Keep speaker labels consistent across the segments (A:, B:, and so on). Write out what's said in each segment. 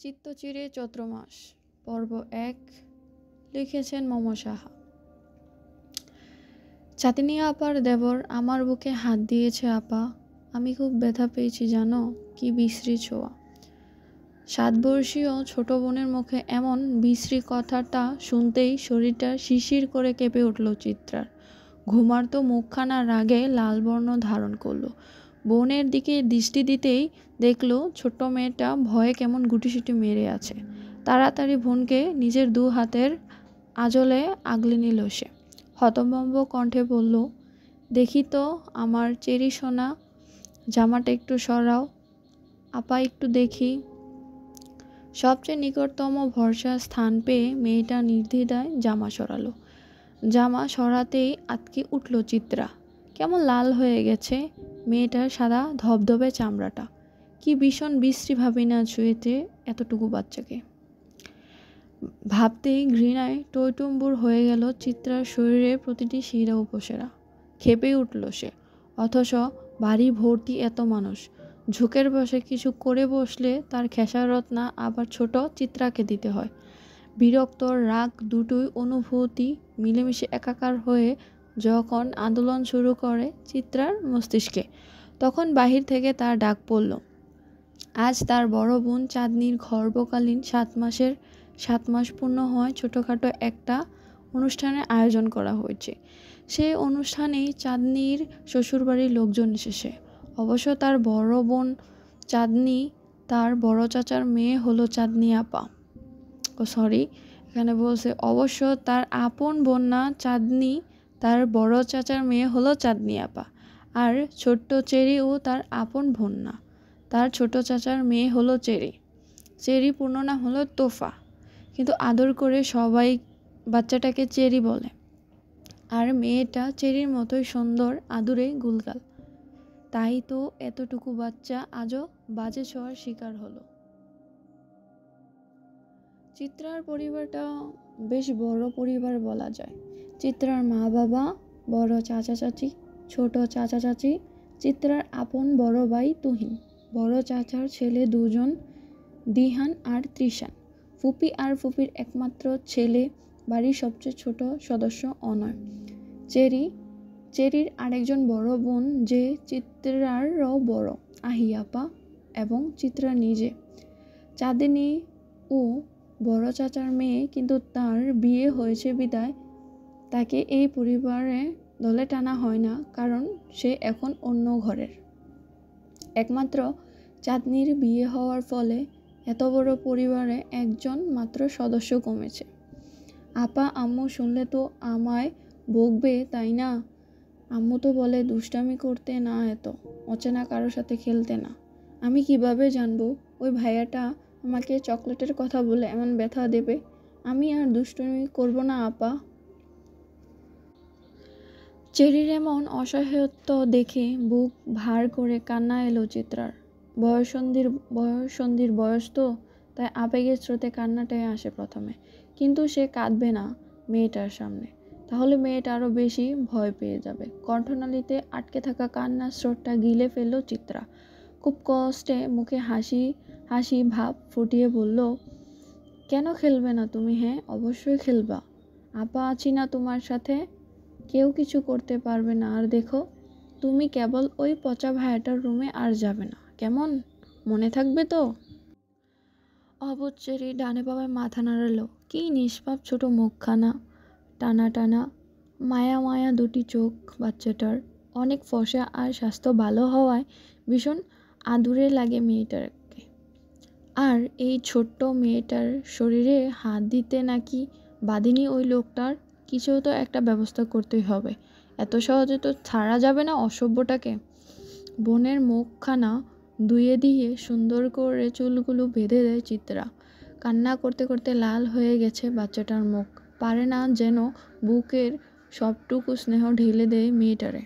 A: চিত্তচিরে চৈত্র মাস পর্ব ১ লিখেছেন মম সাহা। চাঁদিনী আপার দেবর আমার বুকে হাত দিয়েছে আপা, আমি খুব ব্যথা পেয়েছি জানো, কি বিশ্রী ছোঁয়া। ৭ বর্ষীয় ছোট বোনের মুখে এমন বিশ্রী কথাটা শুনতেই শরীরটা শিশির করে কেঁপে উঠল চিত্রার। ঘুমার্ত মুখখানা রাগে লাল বর্ণ ধারণ করলো। বোনের দিকে দৃষ্টি দিতেই দেখল ছোট্ট মেয়েটা ভয়ে কেমন গুটিসুটি মেরে আছে। তাড়াতাড়ি বোনকে নিজের ২ হাতের আঁচলে আগলে নিল সে। হতভম্ব কণ্ঠে বলল, দেখি তো আমার চেরি সোনা, জামাটা একটু সরাও আপা, একটু দেখি। সবচেয়ে নিকটতম ভরসার স্থান পেয়ে মেয়েটা নির্দ্বিধায় জামা সরালো। জামা সরাতেই আঁতকে উঠল চিত্রা। কেমন লাল হয়ে গেছে মেয়েটার সাদা ধবধবে চামড়াটা। কি ভীষণ বিশ্রী ভাবি না ছুঁয়েছে এতটুকু বাচ্চাকে। ভাবতেই ঘৃণায় টইটুম্বুর হয়ে গেল চিত্রার শরীরের প্রতিটি শিরা উপশিরা। খেপে উঠল সে, অথচ বাড়ি ভর্তি এত মানুষ। ঝুঁকের বসে কিছু করে বসলে তার খেসারত না আবার ছোট চিত্রাকে দিতে হয়। বিরক্ত রাগ দুটোই অনুভূতি মিলেমিশে একাকার হয়ে যখন আন্দোলন শুরু করে চিত্রার মস্তিষ্কে, তখন বাহির থেকে তার ডাক পড়ল। আজ তার বড় বোন চাঁদনির গর্ভকালীন ৭ মাস পূর্ণ হয় ছোটোখাটো একটা অনুষ্ঠানের আয়োজন করা হয়েছে। সেই অনুষ্ঠানেই চাঁদনির শ্বশুরবাড়ির লোকজন এসেছে। অবশ্য তার বড় বোন চাঁদনি, তার বড় চাচার মেয়ে হলো চাঁদনি আপা। এখানে বলছে অবশ্য তার আপন বোন না চাঁদনি, তার বড় চাচার মেয়ে হলো চাঁদনি আপা। আর ছোট্ট চেরিও তার আপন বোন না, তার ছোট চাচার মেয়ে হলো চেরি। চেরি পূর্ণ নাম হলো তোফা, কিন্তু আদর করে সবাই বাচ্চাটাকে চেরি বলে। আর মেয়েটা চেরির মতোই সুন্দর, আদুরে গুলগাল। তাই তো এতটুকু বাচ্চা আজও বাজে ছোঁয়ার শিকার হলো। চিত্রার পরিবারটা বেশ বড় পরিবার বলা যায়। চিত্রার মা বাবা, বড় চাচা চাচি, ছোট চাচা চাচি, চিত্রার আপন বড় ভাই তুহিন, বড় চাচার ছেলে ২ জন, দিহান আর ত্রিশান, ফুপি আর ফুপির একমাত্র ছেলে, বাড়ির সবচেয়ে ছোট সদস্য অনয়, চেরির আরেকজন বড় বোন যে চিত্রারও বড়, আহি আপা, এবং চিত্রা নিজে। চাঁদিনী ও বড় চাচার মেয়ে, কিন্তু তার বিয়ে হয়েছে বিদায় তাকে এই পরিবারে দলে টানা হয় না, কারণ সে এখন অন্য ঘরের। একমাত্র চাঁদনির বিয়ে হওয়ার ফলে এত বড় পরিবারে একজন মাত্র সদস্য কমেছে। আপা আম্মু শুনলে তো আমায় বকবে তাই না? আম্মু তো বলে দুষ্টামি করতে না, এত অচেনা কারোর সাথে খেলতে না। আমি কিভাবে জানবো ওই ভাইয়াটা আমাকে চকলেটের কথা বলে এমন ব্যথা দেবে? আমি আর দুষ্টুমি করব না আপা। চেরির এমন অসহায়ত্ব দেখে বুক ভার করে কান্না এলো চিত্রার। বয়ঃসন্ধির বয়স তো, তাই আবেগের স্রোতে কান্নাটাই আসে প্রথমে। কিন্তু সে কাঁদবে না মেয়েটার সামনে, তাহলে মেয়েটা আরও বেশি ভয় পেয়ে যাবে। কণ্ঠনালীতে আটকে থাকা কান্নার স্রোতটা গিলে ফেলল চিত্রা। খুব কষ্টে মুখে হাসি ভাব ফুটিয়ে বলল, কেন খেলবে না তুমি? হ্যাঁ, অবশ্যই খেলবা, আপা আছি না তোমার সাথে, কেউ কিছু করতে পারবে না। আর দেখো, তুমি কেবল ওই পচা ভাইয়াটার রুমে আর যাবে না, কেমন? মনে থাকবে তো? অবুঝ চেরি ডানে বাবায় মাথা নাড়ালো। কি নিষ্পাপ ছোট মুখখানা, টানা টানা, মায়া মায়া ২টি চোখ বাচ্চাটার। অনেক ফর্সা আর স্বাস্থ্য ভালো হওয়ায় ভীষণ আদুরে লাগে মেয়েটাকে। আর এই ছোট্ট মেয়েটার শরীরে হাত দিতে নাকি বাঁধেনি ওই লোকটার। কিছু তো একটা ব্যবস্থা করতেই হবে, এত সহজে তো ছাড়া যাবে না অসভ্যটাকে। বোনের মুখখানা ধুয়ে দিয়ে সুন্দর করে চুলগুলো বেঁধে দেয় চিত্রা। কান্না করতে করতে লাল হয়ে গেছে বাচ্চাটার মুখ, পারে না যেন বুকের সবটুকু স্নেহ ঢেলে দেয় মেয়েটারে।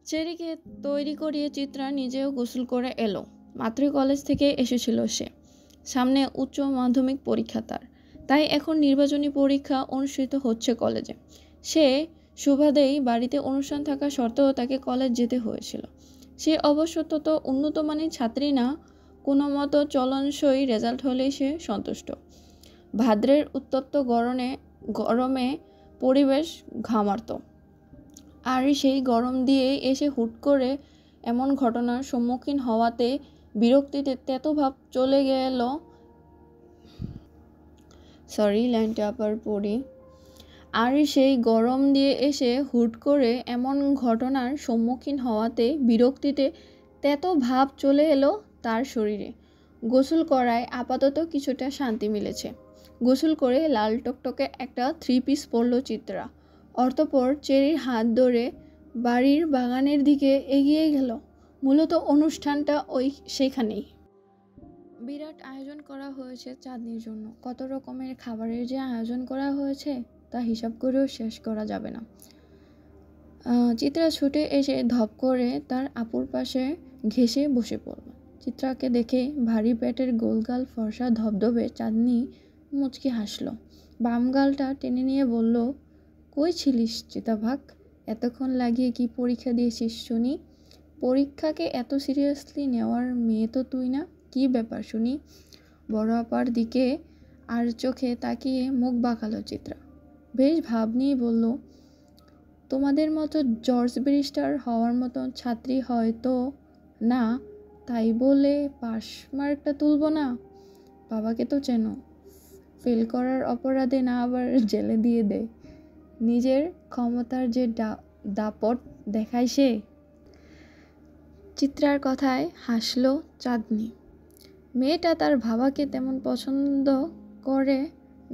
A: চেরিকে তৈরি করিয়ে চিত্রা নিজেও গোসল করে এলো। মাতৃ কলেজ থেকে এসেছিল সে। সামনে উচ্চ মাধ্যমিক পরীক্ষা তাই এখন নির্বাচনী পরীক্ষা অনুষ্ঠিত হচ্ছে কলেজে। সে সুবাদেই বাড়িতে অনুষ্ঠান থাকা সত্ত্বেও তাকে কলেজ যেতে হয়েছিল। সে অবশ্য তত উন্নত মানের ছাত্রী না, কোনো মতো চলনসই রেজাল্ট হলেই সে সন্তুষ্ট। ভাদ্রের উত্তপ্ত গরমে পরিবেশ ঘামার্ত, আর সেই গরম দিয়ে এসে হুট করে এমন ঘটনার সম্মুখীন হওয়াতে বিরক্তিতে তেতভাব চলে গেল। লাইনটা আবার পড়ি। আর সেই গরম দিয়ে এসে হুট করে এমন ঘটনার সম্মুখীন হওয়াতে বিরক্তিতে তেতো ভাব চলে এলো তার শরীরে। গোসল করায় আপাতত কিছুটা শান্তি মিলেছে। গোসল করে লাল টকটকে একটা 3 পিস পরল চিত্রা। অতঃপর চেরির হাত ধরে বাড়ির বাগানের দিকে এগিয়ে গেল। মূলত অনুষ্ঠানটা সেখানেই। বিরাট আয়োজন করা হয়েছে চাঁদনির জন্য। কত রকমের খাবারের যে আয়োজন করা হয়েছে তা হিসাব করেও শেষ করা যাবে না। চিত্রা ছুটে এসে ধপ করে তার আপুর পাশে ঘেঁষে বসে পড়ল। চিত্রাকে দেখে ভারী পেটের গোলগাল ফর্সা ধবধবে চাঁদনি মুচকি হাসল। বাম গালটা টেনে নিয়ে বলল, কই ছিলিস চিতাভাগ? এতক্ষণ লাগিয়ে কি পরীক্ষা দিয়েছিস শুনি? পরীক্ষাকে এত সিরিয়াসলি নেওয়ার মেয়ে তো তুই না। কি ব্যাপার শুনি? বড় আপার দিকে আর চোখে তাকিয়ে মুখ বাঁকালো চিত্রা। বেশ ভাব নিয়ে বলল, তোমাদের মতো জর্জ ব্যারিস্টার হওয়ার মতো ছাত্রী হয়তো না, তাই বলে পাস মার্কটা তুলব না? বাবাকে তো চেনো, ফেল করার অপরাধে না আবার জেলে দিয়ে দেয়। নিজের ক্ষমতার যে দাপট দেখায় সে। চিত্রার কথায় হাসল চাঁদনি। মেয়েটা তার বাবাকে তেমন পছন্দ করে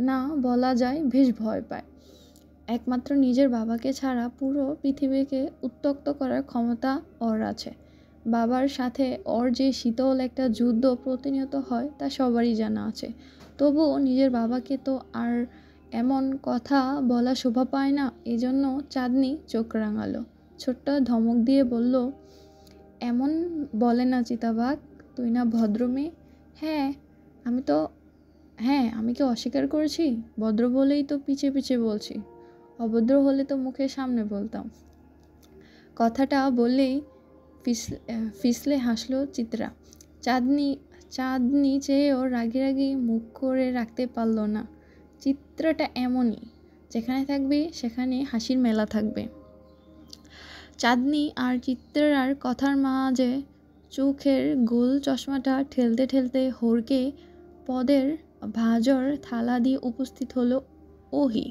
A: না বলা যায়, বেশ ভয় পায়। একমাত্র নিজের বাবাকে ছাড়া পুরো পৃথিবীকে উত্ত্যক্ত করার ক্ষমতা ওর আছে। বাবার সাথে ওর যে শীতল একটা যুদ্ধ প্রতিনিয়ত হয় তা সবারই জানা আছে। তবুও নিজের বাবাকে তো আর এমন কথা বলা শোভা পায় না। এজন্য চাঁদনি চোখ রাঙালো, ছোট্ট ধমক দিয়ে বলল, এমন বলে না চিতাবাগ, তুই না ভদ্র মেয়ে? হ্যাঁ আমি কি অস্বীকার করেছি? ভদ্র বলেই তো পিছে পিছে বলছি। অভদ্র হলে তো মুখের সামনে বলতাম। কথাটা বললেই ফিসলে হাসলো চিত্রা। চাঁদনি চেয়েও রাগি রাগি মুখ করে রাখতে পারল না। চিত্রটা এমনই, যেখানে থাকবে সেখানে হাসির মেলা থাকবে। চাঁদনি আর চিত্রার কথার মাঝে চোখের গোল চশমাটা ঠেলতে ঠেলতে হড়কে পদের ভাজর থালা দিয়ে উপস্থিত হলো ওহি।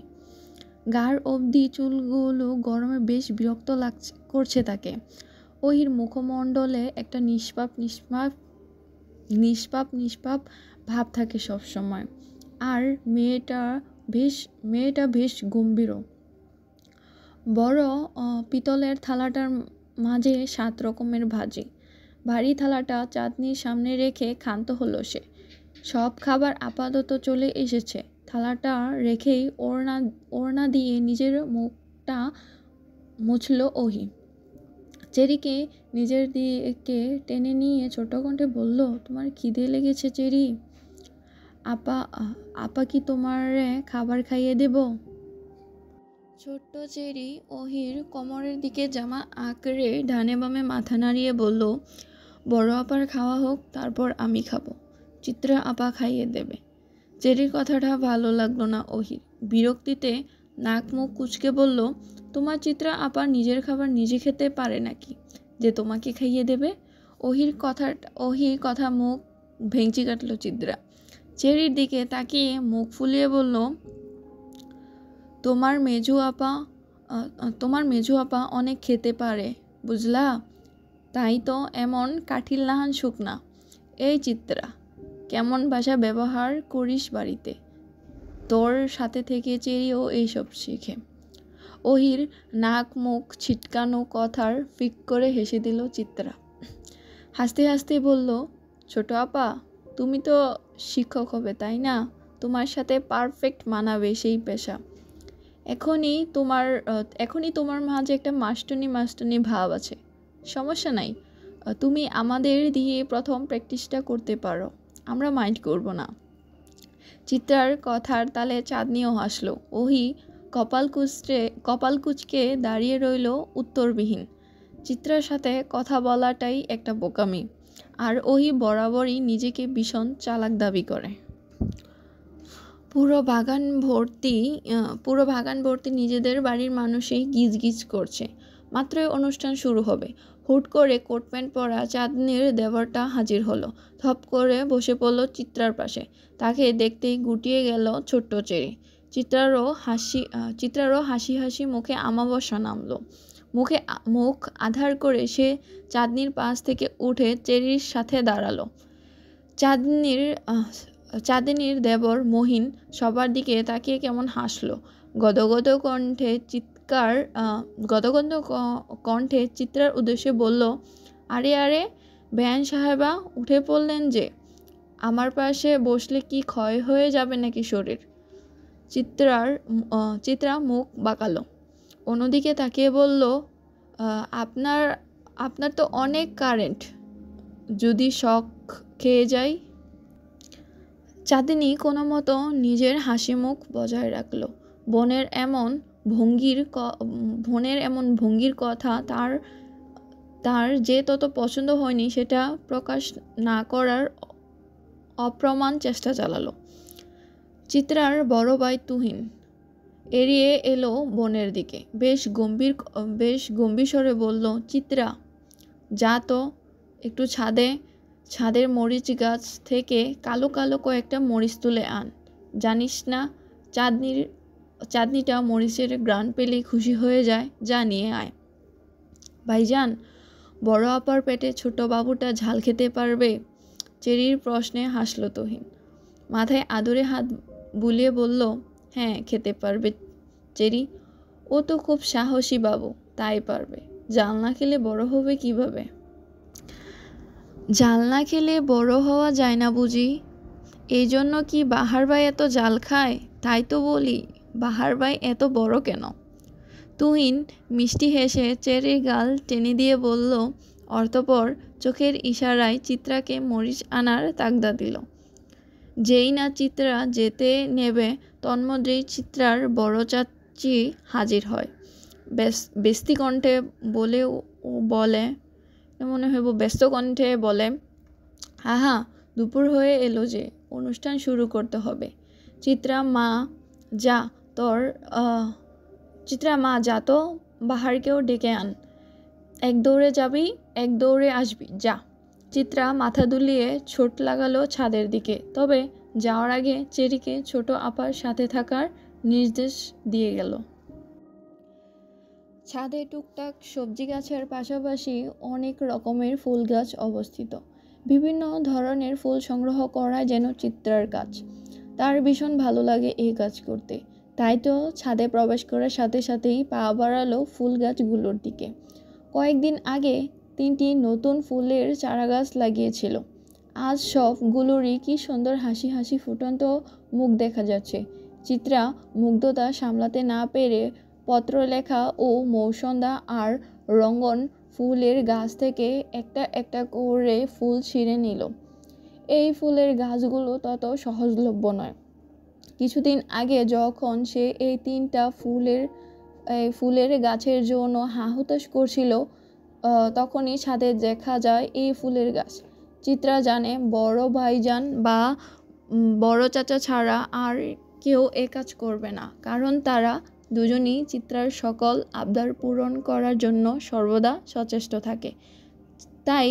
A: গাঢ় অবধি চুলগুলো গরমে বেশ বিরক্ত করছে তাকে। ওহির মুখমণ্ডলে একটা নিষ্পাপ ভাব থাকে সবসময়। আর মেয়েটা বেশ গম্ভীরও। বড় পিতলের থালাটার মাঝে 7 রকমের ভাজি। ভারী থালাটা চাঁদনির সামনে রেখে ক্ষান্ত হলো সে। সব খাবার আপাতত চলে এসেছে। থালাটা রেখেই ওড়না দিয়ে নিজের মুখটা মুছল ওহি। চেরিকে নিজের দিকে টেনে নিয়ে ছোট কণ্ঠে বলল, তোমার খিদে লেগেছে চেরি? আপা কি তোমার খাবার খাইয়ে দেব? ছোট্ট চেরি ওহির কোমরের দিকে জামা আঁকড়ে ডানে বামে মাথা নাড়িয়ে বলল, বড় আপার খাওয়া হোক, তারপর আমি খাবো। চিত্রা আপা খাইয়ে দেবে। চেরির কথাটা ভালো লাগলো না ওহির। বিরক্তিতে নাক মুখ কুঁচকে বলল, তোমার চিত্রা আপা নিজের খাবার নিজে খেতে পারে নাকি যে তোমাকে খাইয়ে দেবে? ওহির কথা মুখ ভেঙচি কাটল চিত্রা। চেরির দিকে তাকিয়ে মুখ ফুলিয়ে বলল, তোমার মেজু আপা অনেক খেতে পারে, বুঝলা? তাই তো এমন কাঠিল নাহান শুকনা। এই চিত্রা, কেমন ভাষা ব্যবহার করিস বাড়িতে? তোর সাথে থেকে চেরিও এইসব শিখে। ওহির নাক মুখ ছিটকানো কথার ফিক করে হেসে দিল চিত্রা। হাসতে হাসতে বলল, ছোট আপা, তুমি তো শিক্ষক হবে তাই না? তোমার সাথে পারফেক্ট মানাবে সেই পেশা। এখনই তোমার মাঝে একটা মাস্টানি ভাব আছে। সমস্যা নাই, তুমি আমাদের দিয়ে প্রথম প্র্যাকটিসটা করতে পারো, আমরা মাইন্ড করব না। চিত্রার কথার তালে চাঁদনিও হাসলো। ওহি কপাল কুঁচকে দাঁড়িয়ে রইল উত্তরবিহীন। চিত্রার সাথে কথা বলাটাই একটা বোকামি। আর ওহি বরাবরই নিজেকে ভীষণ চালাক দাবি করে। পুরো বাগান ভর্তি নিজেদের বাড়ির মানুষই গিজগিজ করছে। মাত্রই অনুষ্ঠান শুরু হবে, হুট করে কোট প্যান্ট পরা চাঁদনির দেবরটা হাজির হলো। থপ করে বসে পড়ল চিত্রার পাশে। তাকে দেখতেই গুটিয়ে গেল ছোট্ট চেরি। চিত্রারও হাসি হাসি মুখে আমাবস্যা নামলো। মুখ আধার করে সে চাঁদনির পাশ থেকে উঠে চেরির সাথে দাঁড়ালো। চাঁদনির দেবর মহিন সবার দিকে তাকিয়ে কেমন হাসলো। গদগদ কণ্ঠে চিত্রার উদ্দেশ্যে বলল, আরে আরে বেয়ান সাহেবা, উঠে পড়লেন যে? আমার পাশে বসলে কি ক্ষয় হয়ে যাবে নাকি শরীর? চিত্রা মুখ বাঁকালো, অন্যদিকে তাকিয়ে বলল, আপনার তো অনেক কারেন্ট, যদি শক খেয়ে যাই। চাঁদনি কোনো মতো নিজের হাসি মুখ বজায় রাখল। বোনের এমন ভঙ্গির কথা তার যে তত পছন্দ হয়নি সেটা প্রকাশ না করার অপ্রমাণ চেষ্টা চালালো। চিত্রার বড় ভাই তুহিন এড়িয়ে এলো বোনের দিকে। বেশ গম্ভীর স্বরে বলল, চিত্রা, যা তো একটু ছাদের মরিচ গাছ থেকে কালো কালো কয়েকটা মরিচ তুলে আন। জানিস না চাঁদনিটা মরিচের গ্রান পেলেই খুশি হয়ে যায়, যা নিয়ে আয়। ভাইজান, বড় আপার পেটে ছোট বাবুটা ঝাল খেতে পারবে? চেরির প্রশ্নে হাসল তুহিন। মাথায় আদরে হাত বুলিয়ে বলল, হ্যাঁ খেতে পারবে চেরি, ও তো খুব সাহসী বাবু, তাই পারবে। জাল না খেলে বড় হবে কিভাবে? জাল না খেলে বড় হওয়া যায় না বুঝি? এই জন্য কি বাহার ভাই এত জাল খায়? তাই তো বলি, বাহার ভাই এত বড় কেন? তুহিন মিষ্টি হেসে চেরির গাল টেনে দিয়ে বলল, অর্থপর চোখের ইশারায় চিত্রাকে মরিচ আনার তাগদা দিল। যেই না চিত্রা যেতে নেবে তন্মধ্যেই চিত্রার বড় চাচি হাজির হয়। ব্যস্ত কণ্ঠে বলে, আহা, দুপুর হয়ে এলো যে, অনুষ্ঠান শুরু করতে হবে। চিত্রা মা যা তো বাহারকেও ডেকে আন। এক দৌড়ে যাবি, এক দৌড়ে আসবি, যা। চিত্রা মাথা দুলিয়ে ছোট লাগালো ছাদের দিকে। তবে যাওয়ার আগে চেরিকে ছোট আপার সাথে থাকার নির্দেশ দিয়ে গেল। ছাদে টুকটাক সবজি গাছের পাশাপাশি অনেক রকমের ফুল গাছ অবস্থিত। বিভিন্ন ধরনের ফুল সংগ্রহ করা যেন চিত্রার কাজ। তার ভীষণ ভালো লাগে এই কাজ করতে। তাই তো ছাদে প্রবেশ করার সাথে সাথেই পা বাড়ালো ফুল গাছগুলোর দিকে। কয়েকদিন আগে 3টি নতুন ফুলের চারা গাছ লাগিয়েছিল। আজ সবগুলোরই কি সুন্দর হাসি হাসি ফুটন্ত মুখ দেখা যাচ্ছে। চিত্রা মুগ্ধতা সামলাতে না পেরে পত্রলেখা ও মৌসন্দা আর রঙ্গন ফুলের গাছ থেকে একটা একটা করে ফুল ছিঁড়ে নিল। এই ফুলের গাছগুলো তত সহজলভ্য নয়। কিছুদিন আগে যখন সে এই 3টা ফুলের গাছের জন্য হাহুতাশ করছিল, তখনই ছাদে দেখা যায় এই ফুলের গাছ। চিত্রা জানে বড় ভাইজান বা বড় চাচা ছাড়া আর কেউ এ কাজ করবে না, কারণ তারা দুজনই চিত্রার সকল আবদার পূরণ করার জন্য সর্বদা সচেষ্ট থাকে। তাই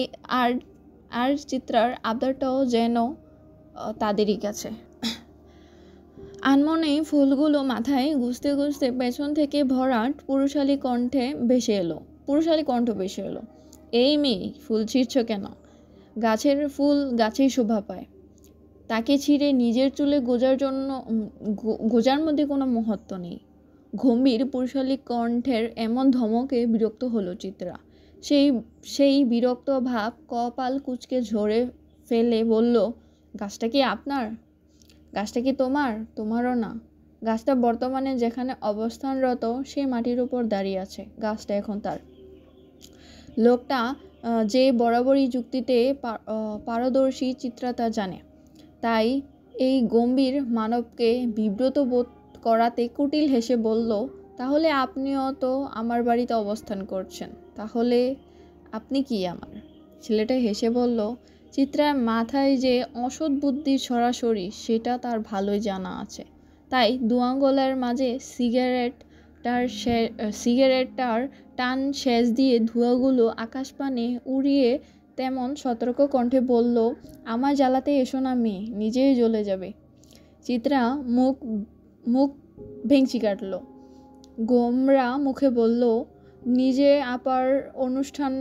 A: আর চিত্রার আবদারটাও যেন তাদেরই কাছে। আনমনে ফুলগুলো মাথায় গুছতে গুছতে পেছন থেকে ভরাট পুরুষালী কণ্ঠ ভেসে এলো, এই মেয়ে, ফুল ছিঁড়ছ কেন? গাছের ফুল গাছেই শোভা পায়, তাকে ছিঁড়ে নিজের চুলে গোজার মধ্যে কোনো মহত্ব নেই। গম্ভীর পুরুষালী কণ্ঠের এমন ধমকে বিরক্ত হলো চিত্রা। সেই বিরক্ত ভাব কপাল কুঁচকে ঝরে ফেলে বলল, গাছটা কি আপনার? গাছটা কি তোমারও না। গাছটা বর্তমানে যেখানে অবস্থানরত সেই মাটির উপর দাঁড়িয়ে আছে, গাছটা এখন তার। লোকটা যে বরাবরই যুক্তিতে পারদর্শী চিত্রা তা জানে। তাই এই গম্ভীর মানবকে বিব্রত বোধ করাতে কুটিল হেসে বলল, তাহলে আপনিও তো আমার বাড়িতে অবস্থান করছেন, তাহলে আপনি কি আমার? ছেলেটা হেসে বলল, চিত্রার মাথায় যে অসৎ বুদ্ধি সরাসরি সেটা তার ভালোই জানা আছে। তাই দুয়াঙ্গলের মাঝে সিগারেটটার টান শেষ দিয়ে ধোঁয়াগুলো আকাশপানে উড়িয়ে তেমন সতর্ক কণ্ঠে বলল, আমার জ্বালাতে এসো না মেয়ে, নিজেই জ্বলে যাবে। চিত্রা মুখ মুখ ভেঙচি কাটল, গোমরা মুখে বলল, নিজে আপার অনুষ্ঠান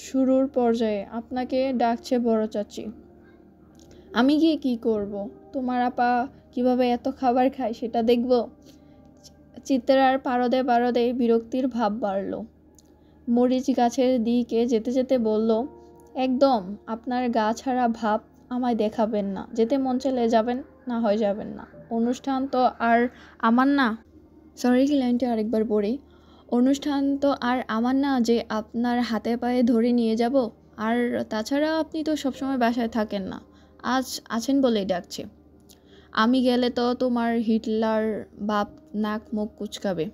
A: শুরুর পর্যায়ে, আপনাকে ডাকছে বড় চাচি। আমি গিয়ে কি করব? তোমার আপা কিভাবে এত খাবার খায় সেটা দেখব? চিত্রার পারদে পারদে বিরক্তির ভাব বাড়ল। মরিচ গাছের দিকে যেতে যেতে বলল, একদম আপনার গা ছাড়া ভাব আমায় দেখাবেন না। যেতে মন চাইলে যাবেন, না হয় যাবেন না। অনুষ্ঠান তো আর আমার না। সরি, লাইনটা আরেকবার পড়ি। অনুষ্ঠান তো আর আমার না যে আপনার হাতে পায়ে ধরে নিয়ে যাব। আর তাছাড়া আপনি তো সবসময় বাসায় থাকেন না, আজ আছেন বলেই ডাকছে। আমি গেলে তো তোমার হিটলার বাপ নাক মুখ কুচকাবে।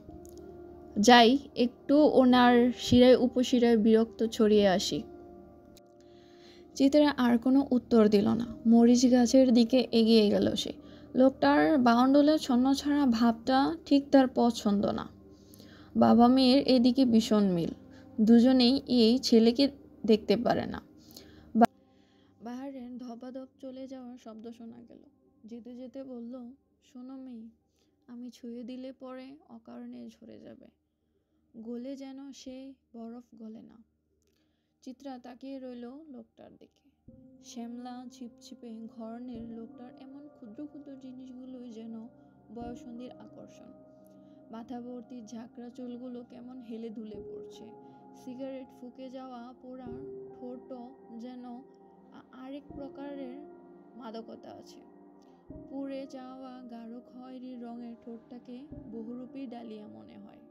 A: যাই, একটু ওনার শিরায় উপশিরায় বিরক্ত ছড়িয়ে আসি। চিত্রা আর কোনো উত্তর দিল না। মরিচ গাছের দিকে এগিয়ে গেল সে। লোকটার বাউন্ডুলে ছন্নছাড়া ভাবটা ঠিক তার পছন্দ না। বাবা মেয়ের এদিকে ভীষণ মিল, দুজনেই এই ছেলেকে দেখতে পারে না। বাহারের ধপাধপ চলে যাওয়ার শব্দ শোনা গেল। যেতে যেতে বলল, শোনো মেয়ে, আমি ছুঁয়ে দিলে পরে অকারণে ঝরে যাবে, গলে যেন সে বরফ গলে না। চিত্রা তাকিয়ে রইল লোকটার দিকে। শ্যামলা ছিপছিপে ঘরনের লোকটার এমন ক্ষুদ্র ক্ষুদ্র জিনিসগুলোই যেন বয়সন্ধির আকর্ষণ। মাথা ভর্তি ঝাঁকড়া চুলগুলো কেমন হেলে দুলে পড়ছে। সিগারেট ফুকে যাওয়া পোড়া ঠোঁটও যেন আরেক প্রকারের মাদকতা আছে। পুড়ে যাওয়া গাঢ় খয়েরি রঙের ঠোঁটটাকে বহুরূপী ডালিয়া মনে হয়।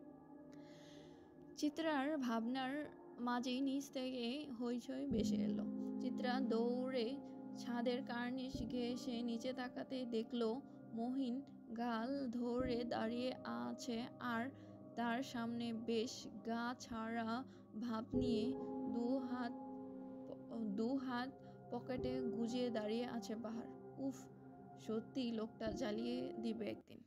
A: চিত্রার ভাবনার মাঝেই নিচ থেকে হইচই ভেসে এলো। চিত্রা দৌড়ে ছাদের কার্নিশ ঘেঁষে নিচে তাকাতে দেখল মহিন গাল ধরে দাঁড়িয়ে আছে, আর তার সামনে বেশ গা ছাড়া ভাব নিয়ে দু হাত পকেটে গুজে দাঁড়িয়ে আছে বাহার। উফ, সত্যি লোকটা জ্বালিয়ে দিবে একদিন।